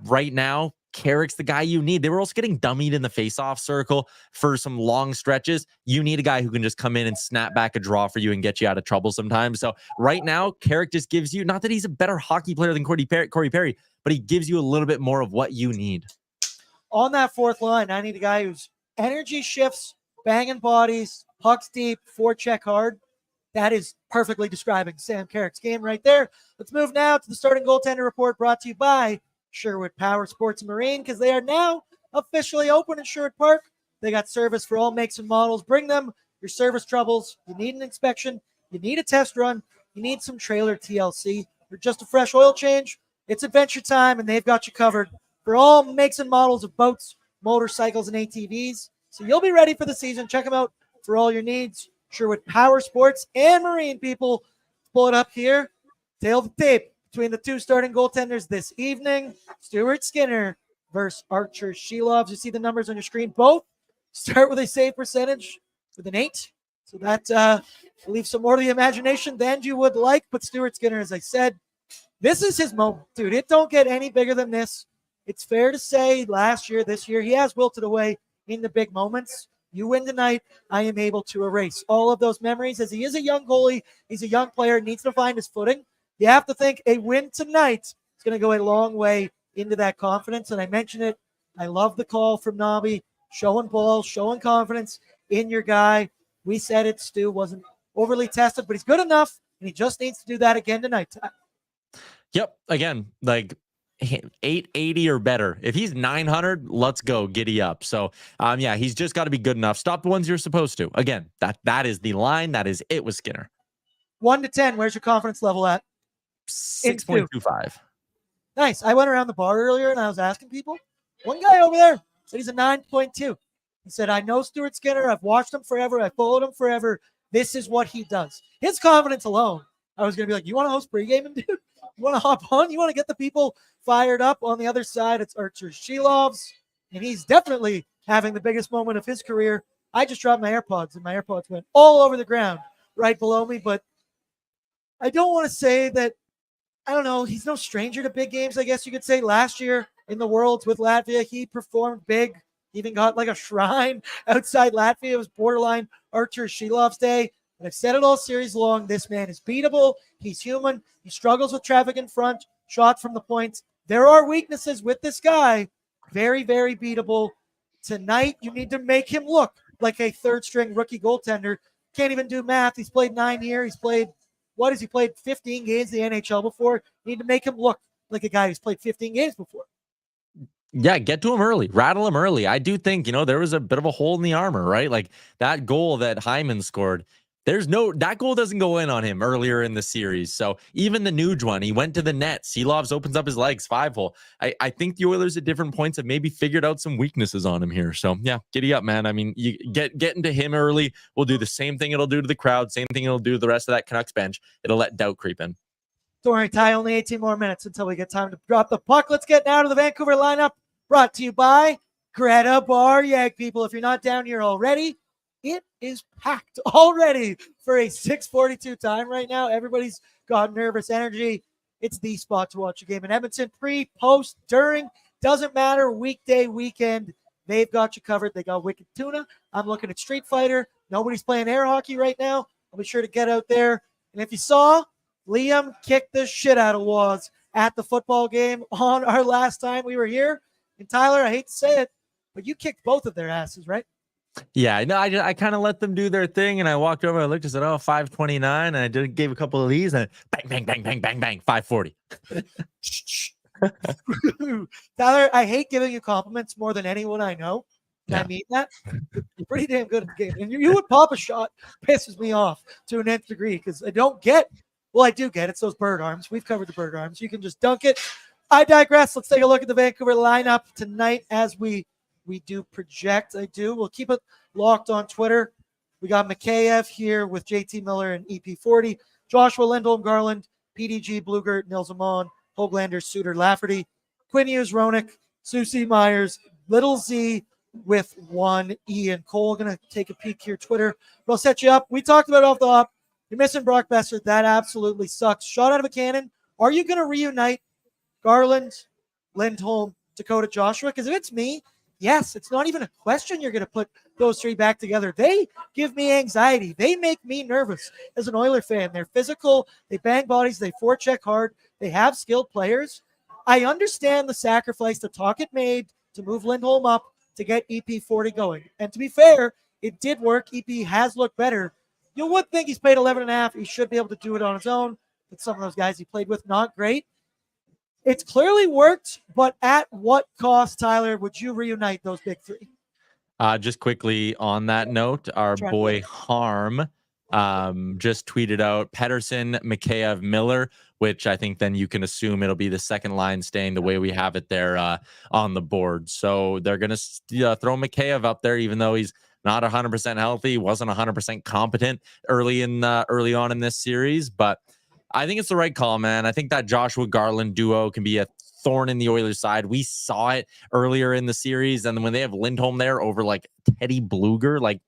right now, Carrick's the guy you need. They were also getting dummied in the face-off circle for some long stretches. You need a guy who can just come in and snap back a draw for you and get you out of trouble sometimes. So right now, Carrick just gives you, not that he's a better hockey player than Corey Perry, but he gives you a little bit more of what you need. On that fourth line, I need a guy whose energy shifts, banging bodies, pucks deep, forecheck hard. That is perfectly describing Sam Carrick's game right there. Let's move now to the starting goaltender report brought to you by Sherwood Power Sports and Marine, because they are now officially open in Sherwood Park. They got service for all makes and models. Bring them your service troubles. You need an inspection. You need a test run. You need some trailer TLC or just a fresh oil change. It's adventure time, and they've got you covered for all makes and models of boats, motorcycles, and ATVs. So you'll be ready for the season. Check them out for all your needs. Sherwood Power Sports and Marine, people. Pull it up here. Tail of the tape between the two starting goaltenders this evening. Stuart Skinner versus Archer Shelovs. You see the numbers on your screen. Both start with a save percentage with an 8. So that leaves some more to the imagination than you would like. But Stuart Skinner, as I said, this is his moment, dude. It don't get any bigger than this. It's fair to say last year, this year, he has wilted away in the big moments. You win tonight, I am able to erase all of those memories. As he is a young goalie, he's a young player, needs to find his footing. You have to think a win tonight is going to go a long way into that confidence. And I mentioned it. I love the call from Nobby, showing balls, showing confidence in your guy. We said it. Stu wasn't overly tested, but he's good enough, and he just needs to do that again tonight. Yep. Again, like 880 or better. If he's 900, let's go. Giddy up. So, yeah, he's just got to be good enough. Stop the ones you're supposed to. Again, that is the line. That is it with Skinner. 1 to 10, where's your confidence level at? 6.25. Nice. I went around the bar earlier and I was asking people. One guy over there said he's a 9.2. He said, I know Stuart Skinner. I've watched him forever. I followed him forever. This is what he does. His confidence alone. I was going to be like, you want to host pregaming, dude? You want to hop on? You want to get the people fired up? On the other side, it's Archer Shelovs, and he's definitely having the biggest moment of his career. I just dropped my AirPods, and my AirPods went all over the ground right below me, but I don't want to say that, I don't know, he's no stranger to big games, I guess you could say. Last year in the Worlds with Latvia, he performed big. He even got like a shrine outside Latvia. It was borderline Archer Shelovs Day. But I've said it all series long. This man is beatable. He's human. He struggles with traffic in front, shot from the points. There are weaknesses with this guy. Very, very beatable. Tonight, you need to make him look like a third-string rookie goaltender. Can't even do math. He's played 9 years. He's played, what has he played? 15 games in the NHL before. You need to make him look like a guy who's played 15 games before. Yeah, get to him early, rattle him early. I do think, there was a bit of a hole in the armor, right? Like that goal that Hyman scored, that goal doesn't go in on him earlier in the series. So even the Nuge one, he went to the net. Seelovs opens up his legs, 5-hole. I think the Oilers at different points have maybe figured out some weaknesses on him here. So yeah, giddy up, man. I mean, you get into him early. We'll do the same thing it'll do to the crowd. Same thing it'll do to the rest of that Canucks bench. It'll let doubt creep in. Don't worry, Ty, only 18 more minutes until we get time to drop the puck. Let's get now to the Vancouver lineup. Brought to you by Greta Bar Yag, people. If you're not down here already, it is packed already for a 6:42 time right now. Everybody's got nervous energy. It's the spot to watch a game in Edmonton. Pre, post, during, doesn't matter. Weekday, weekend, they've got you covered. They got Wicked Tuna. I'm looking at Street Fighter. Nobody's playing air hockey right now. I'll be sure to get out there. And if you saw, Liam kicked the shit out of Waz at the football game on our last time we were here. And Tyler, I hate to say it, but you kicked both of their asses, right? Yeah, no, I kind of let them do their thing, and I walked over, I looked, I said, 529, and I gave a couple of these, and bang, bang, bang, bang, bang, bang, 540. Tyler, I hate giving you compliments more than anyone I know. Yeah. I mean that. You're pretty damn good at the game. And you would pop a shot, pisses me off to an nth degree, because I do get. It's those bird arms. We've covered the bird arms. You can just dunk it. I digress. Let's take a look at the Vancouver lineup tonight as we do project. We'll keep it locked on Twitter. We got Mikheyev here with JT Miller and EP40. Joshua Lindholm, Garland, PDG, Bluger, Nils Amon, Hoglander, Suter, Lafferty, Quinn Hughes, Roenick, Susie Myers, Little Z with 1 E. And Cole, going to take a peek here. Twitter. We'll set you up. We talked about it off the hop. You're missing Brock Besser. That absolutely sucks. Shot out of a cannon. Are you going to reunite Garland, Lindholm, Dakota, Joshua? Because if it's me, yes, it's not even a question you're going to put those three back together. They give me anxiety. They make me nervous as an Oiler fan. They're physical. They bang bodies. They forecheck hard. They have skilled players. I understand the sacrifice that Tocchet made to move Lindholm up to get EP40 going. And to be fair, it did work. EP has looked better. You would think he's played 11 and a half. He should be able to do it on his own. But some of those guys he played with, not great. It's clearly worked, but at what cost, Tyler, would you reunite those big three? Just quickly on that note, our boy Harm just tweeted out Pedersen, Mikheyev, Miller, which I think then you can assume it'll be the second line staying the way we have it there on the board. So they're going to throw Mikheyev up there, even though he's not 100% healthy, wasn't 100% competent early on in this series, but I think it's the right call, man. I think that Joshua Garland duo can be a thorn in the Oilers' side. We saw it earlier in the series, and when they have Lindholm there over like Teddy Bluger, like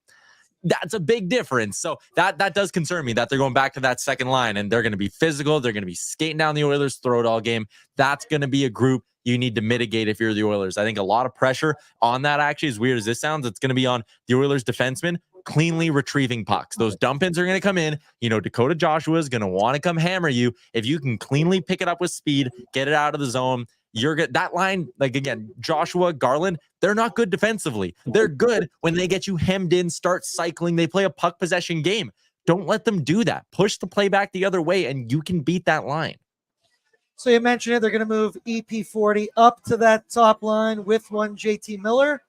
that's a big difference. So that does concern me that they're going back to that second line, and they're going to be physical. They're going to be skating down the Oilers' throat all game. That's going to be a group you need to mitigate if you're the Oilers. I think a lot of pressure on that, actually, as weird as this sounds, it's going to be on the Oilers defensemen cleanly retrieving pucks. Those dump-ins are going to come in. Dakota Joshua is going to want to come hammer you. If you can cleanly pick it up with speed, get it out of the zone, you're good. That line, like again, Joshua, Garland, they're not good defensively. They're good when they get you hemmed in, start cycling. They play a puck possession game. Don't let them do that. Push the play back the other way, and you can beat that line. So you mentioned it. They're going to move EP40 up to that top line with one JT Miller.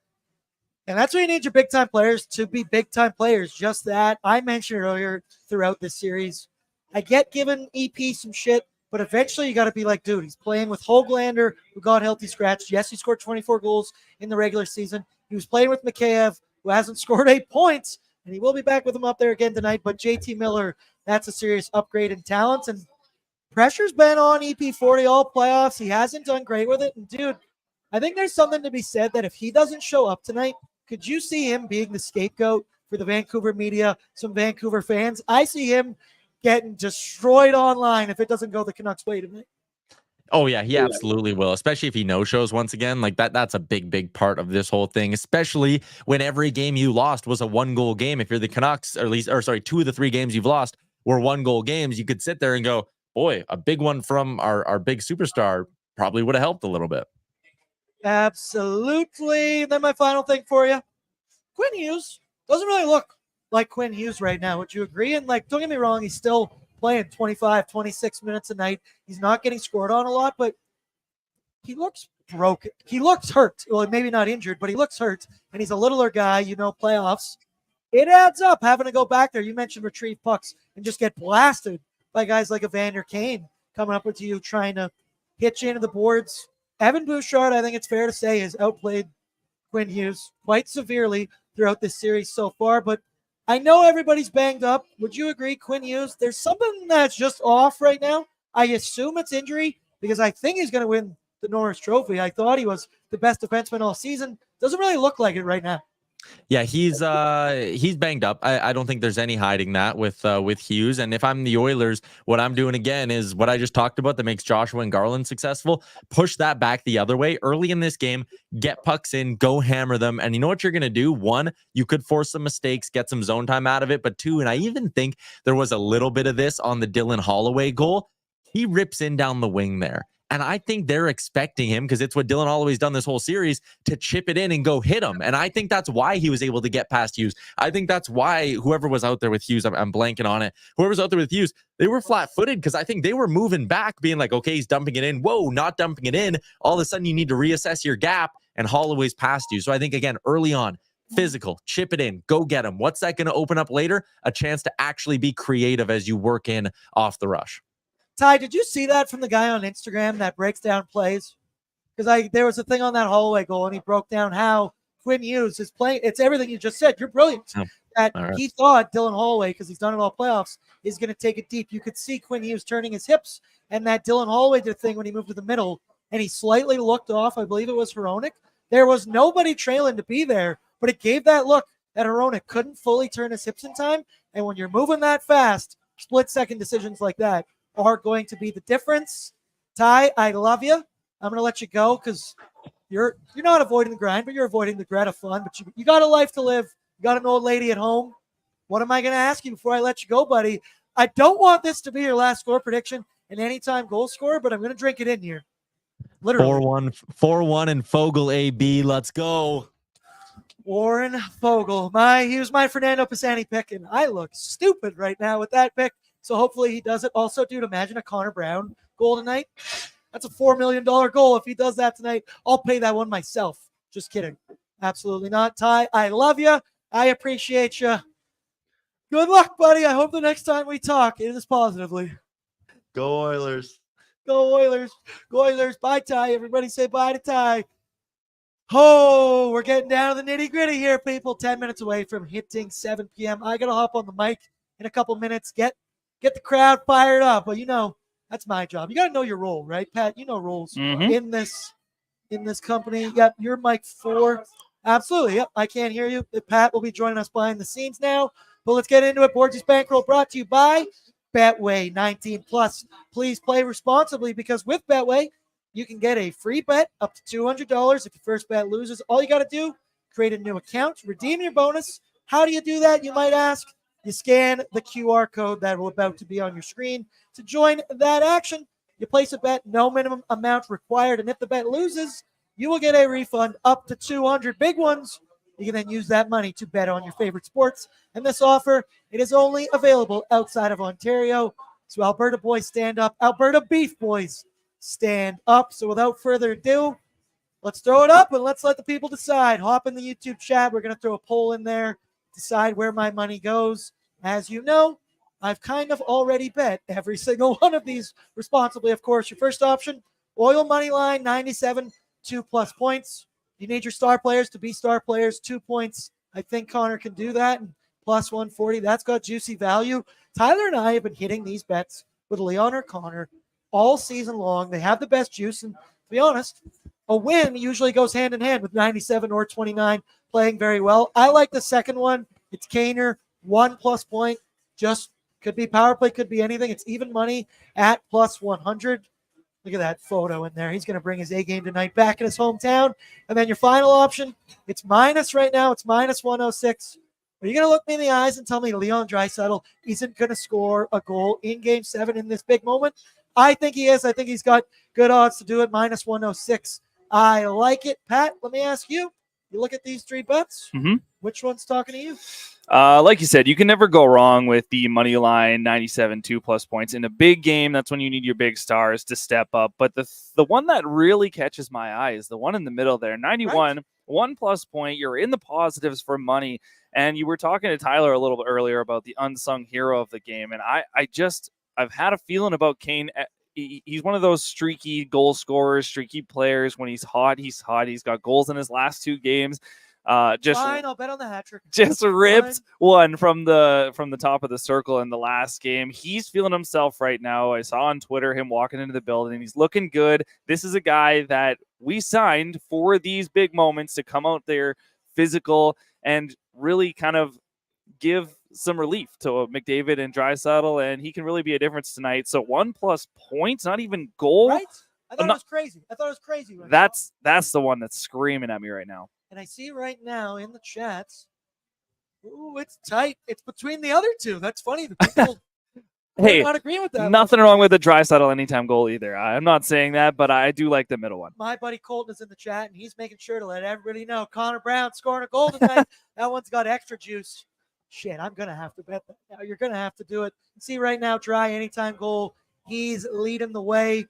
And that's where you need your big-time players to be big-time players. Just that. I mentioned earlier throughout this series, I get giving EP some shit, but eventually you got to be like, dude, he's playing with Hoglander, who got healthy scratched. Yes, he scored 24 goals in the regular season. He was playing with Mikheyev, who hasn't scored 8 points, and he will be back with him up there again tonight. But JT Miller, that's a serious upgrade in talent. And pressure's been on EP40 all playoffs. He hasn't done great with it. And, dude, I think there's something to be said that if he doesn't show up tonight, could you see him being the scapegoat for the Vancouver media, some Vancouver fans? I see him getting destroyed online if it doesn't go the Canucks way tonight. Oh yeah, he absolutely will, especially if he no-shows once again. Like that's a big part of this whole thing, especially when every game you lost was a 1-goal game. If you're the Canucks, or at least, or sorry, 2 of the 3 games you've lost were 1-goal games, you could sit there and go, boy, a big one from our big superstar probably would have helped a little bit. Absolutely. Then my final thing for you, Quinn Hughes doesn't really look like Quinn Hughes right now. Would you agree? And like, don't get me wrong, he's still playing 25, 26 minutes a night. He's not getting scored on a lot, but he looks broken. He looks hurt. Well, maybe not injured, but he looks hurt. And he's a littler guy, playoffs. It adds up having to go back there. You mentioned retrieve pucks and just get blasted by guys like Evander Kane coming up with you, trying to hit you into the boards. Evan Bouchard, I think it's fair to say, has outplayed Quinn Hughes quite severely throughout this series so far, but I know everybody's banged up. Would you agree, Quinn Hughes? There's something that's just off right now. I assume it's injury because I think he's going to win the Norris Trophy. I thought he was the best defenseman all season. Doesn't really look like it right now. Yeah, he's banged up. I don't think there's any hiding that with Hughes. And if I'm the Oilers, what I'm doing again is what I just talked about that makes Joshua and Garland successful. Push that back the other way early in this game. Get pucks in, go hammer them. And you know what you're gonna do? 1, you could force some mistakes, get some zone time out of it. But 2, and I even think there was a little bit of this on the Dylan Holloway goal. He rips in down the wing there. And I think they're expecting him, because it's what Dylan Holloway's done this whole series, to chip it in and go hit him. And I think that's why he was able to get past Hughes. I think that's why whoever was out there with Hughes, I'm blanking on it. Whoever's out there with Hughes, they were flat-footed, because I think they were moving back, being like, okay, he's dumping it in. Whoa, not dumping it in. All of a sudden, you need to reassess your gap, and Holloway's past you. So I think, again, early on, physical, chip it in, go get him. What's that going to open up later? A chance to actually be creative as you work in off the rush. Ty, did you see that from the guy on Instagram that breaks down plays? Because there was a thing on that Holloway goal, and he broke down how Quinn Hughes is playing. It's everything you just said. You're brilliant. Oh, that right. He thought Dylan Holloway, because he's done it all playoffs, is going to take it deep. You could see Quinn Hughes turning his hips, and that Dylan Holloway did a thing when he moved to the middle, and he slightly looked off. I believe it was Hronek. There was nobody trailing to be there, but it gave that look that Hronek couldn't fully turn his hips in time. And when you're moving that fast, split-second decisions like that are going to be the difference. Ty, I love you. I'm going to let you go because you're not avoiding the grind, but you're avoiding the Greta fun. But you got a life to live. You got an old lady at home. What am I going to ask you before I let you go, buddy? I don't want this to be your last score prediction and anytime goal scorer, but I'm going to drink it in here. Literally. 4-1 and Fogle AB. Let's go. Warren Fogle. He was my Fernando Pisani pick, and I look stupid right now with that pick. So hopefully he does it. Also, dude, imagine a Connor Brown goal tonight. That's a $4 million goal. If he does that tonight, I'll pay that one myself. Just kidding. Absolutely not. Ty, I love you. I appreciate you. Good luck, buddy. I hope the next time we talk, it is positively. Go Oilers. Go Oilers. Go Oilers. Bye, Ty. Everybody say bye to Ty. Oh, we're getting down to the nitty-gritty here, people. 10 minutes away from hitting 7 p.m. I got to hop on the mic in a couple minutes. Get the crowd fired up. But, that's my job. You got to know your role, right, Pat? You know roles in this company. Yep, you're mic 4. Absolutely. Yep, I can't hear you. Pat will be joining us behind the scenes now. But let's get into it. Bordzy's Bankroll brought to you by Betway 19+. Please play responsibly, because with Betway, you can get a free bet up to $200 if your first bet loses. All you got to do, create a new account, redeem your bonus. How do you do that, you might ask? You scan the QR code that will about to be on your screen to join that action. You place a bet, no minimum amount required, and if the bet loses, you will get a refund up to $200. Big ones. You can then use that money to bet on your favorite sports. And this offer, it is only available outside of Ontario. So Alberta boys, stand up. Alberta beef boys, stand up. So without further ado, let's throw it up and let's let the people decide. Hop in the YouTube chat. We're going to throw a poll in there, decide where my money goes. As you know, I've kind of already bet every single one of these responsibly. Of course, your first option, Oil money line, 97, 2+ points. You need your star players to be star players, 2 points. I think Connor can do that. And plus 140, that's got juicy value. Tyler and I have been hitting these bets with Leon or Connor all season long. They have the best juice. And to be honest, a win usually goes hand in hand with 97 or 29 playing very well. I like the second one. It's Kaner, 1+ point. Just could be power play, could be anything. It's even money at plus 100. Look at that photo in there. He's going to bring his A game tonight back in his hometown. And then your final option, it's minus right now. It's minus 106. Are you going to look me in the eyes and tell me Leon Draisaitl isn't going to score a goal in Game 7 in this big moment? I think he is. I think he's got good odds to do it. Minus 106. I like it. Pat, let me ask you. You look at these three bets. Which one's talking to you? Like you said, you can never go wrong with the money line 97 2+ points in a big game. That's when you need your big stars to step up. But the one that really catches my eye is the one in the middle there, 91, right. 1+ point. You're in the positives for money. And you were talking to Tyler a little bit earlier about the unsung hero of the game. And I've had a feeling about Kane. He's one of those streaky goal scorers, streaky players. When he's hot, he's hot. He's got goals in his last 2 games. Fine, I'll bet on the hat trick. Just ripped one from the top of the circle in the last game. He's feeling himself right now. I saw on Twitter him walking into the building. He's looking good. This is a guy that we signed for these big moments to come out there physical and really kind of give some relief to McDavid and Draisaitl, and he can really be a difference tonight. So 1+ points, not even goal. Right? I thought it was crazy. That's the one that's screaming at me right now. And I see right now in the chats, ooh, it's tight. It's between the other two. That's funny. The people hey, not agree with that. Nothing wrong with the Draisaitl anytime goal either. I'm not saying that, but I do like the middle one. My buddy Colton is in the chat, and he's making sure to let everybody know Connor Brown scoring a goal tonight. That one's got extra juice. Shit, I'm going to have to bet that now. You're going to have to do it. See right now, Dry anytime goal. He's leading the way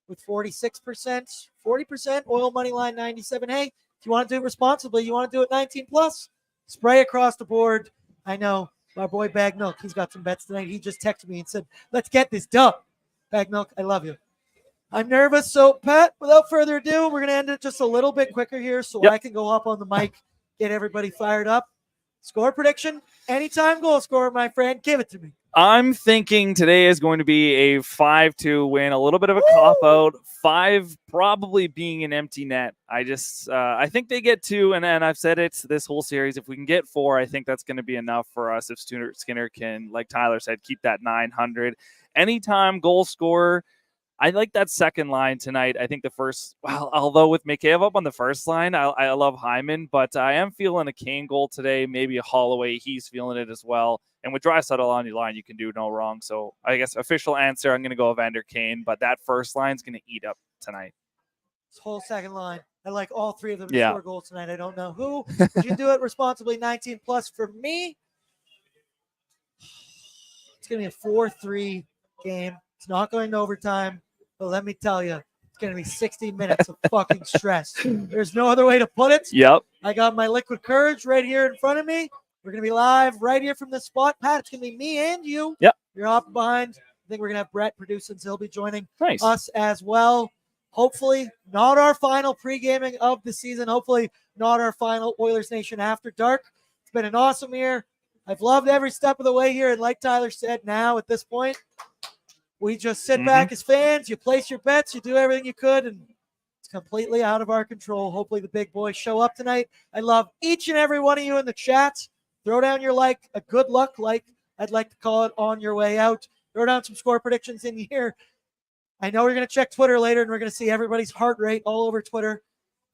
with 46%, 40%, oil money line 97. Hey, if you want to do it responsibly, you want to do it 19+, spray across the board. I know my boy Bag Milk, he's got some bets tonight. He just texted me and said, let's get this done. Bag Milk, I love you. I'm nervous. So, Pat, without further ado, we're going to end it just a little bit quicker here so I can go up on the mic, get everybody fired up. Score prediction, anytime goal scorer, my friend. Give it to me. I'm thinking today is going to be a 5-2 win, a little bit of a cop-out. 5 probably being an empty net. I think they get 2, and I've said it this whole series. If we can get 4, I think that's going to be enough for us. If Skinner can, like Tyler said, keep that 900. Anytime goal scorer. I like that second line tonight. I think the first, well, although with Mikheyev up on the first line, I love Hyman, but I am feeling a Kane goal today, maybe a Holloway. He's feeling it as well. And with Draisaitl on your line, you can do no wrong. So I guess official answer, I'm going to go Evander Kane, but that first line is going to eat up tonight. This whole second line, I like all 3 of them to score goals tonight. I don't know who. Would you do it responsibly? 19+. For me, it's going to be a 4-3 game. It's not going to overtime. But let me tell you, it's going to be 60 minutes of fucking stress. There's no other way to put it. Yep. I got my liquid courage right here in front of me. We're going to be live right here from this spot. Pat, it's going to be me and you. Yep. You're off behind. I think we're going to have Brett producing, so he'll be joining Nice. us as well. Hopefully, not our final pre-gaming of the season. Hopefully, not our final Oilers Nation After Dark. It's been an awesome year. I've loved every step of the way here. And like Tyler said, now at this point, we just sit back as fans. You place your bets. You do everything you could, and it's completely out of our control. Hopefully the big boys show up tonight. I love each and every one of you in the chat. Throw down your like, a good luck like, I'd like to call it, on your way out. Throw down some score predictions in here. I know we're going to check Twitter later, and we're going to see everybody's heart rate all over Twitter.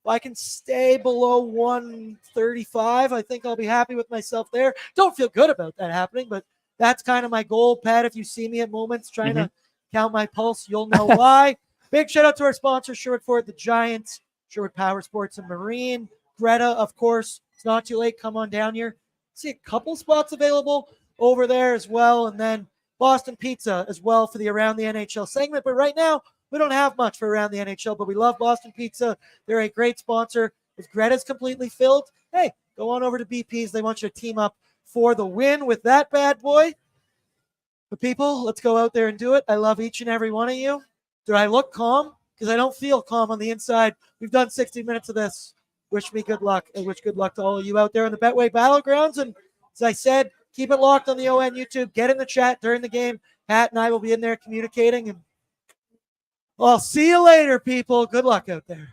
If I can stay below 135, I think I'll be happy with myself there. Don't feel good about that happening, but that's kind of my goal, Pat. If you see me at moments trying to count my pulse, you'll know why. Big shout out to our sponsors, Sherwood Ford, the Giants, Sherwood Power Sports and Marine, Greta, of course. It's not too late. Come on down here. See a couple spots available over there as well. And then Boston Pizza as well for the Around the NHL segment. But right now, we don't have much for Around the NHL, but we love Boston Pizza. They're a great sponsor. If Greta's completely filled, hey, go on over to BP's. They want you to team up for the win with that bad boy. But people, let's go out there and do it. I love each and every one of you. Do I look calm? Because I don't feel calm on the inside. We've done 60 minutes of this. Wish me good luck. I wish good luck to all of you out there in the Betway Battlegrounds. And as I said, keep it locked on the ON YouTube. Get in the chat during the game. Pat and I will be in there communicating. And I'll see you later, people. Good luck out there.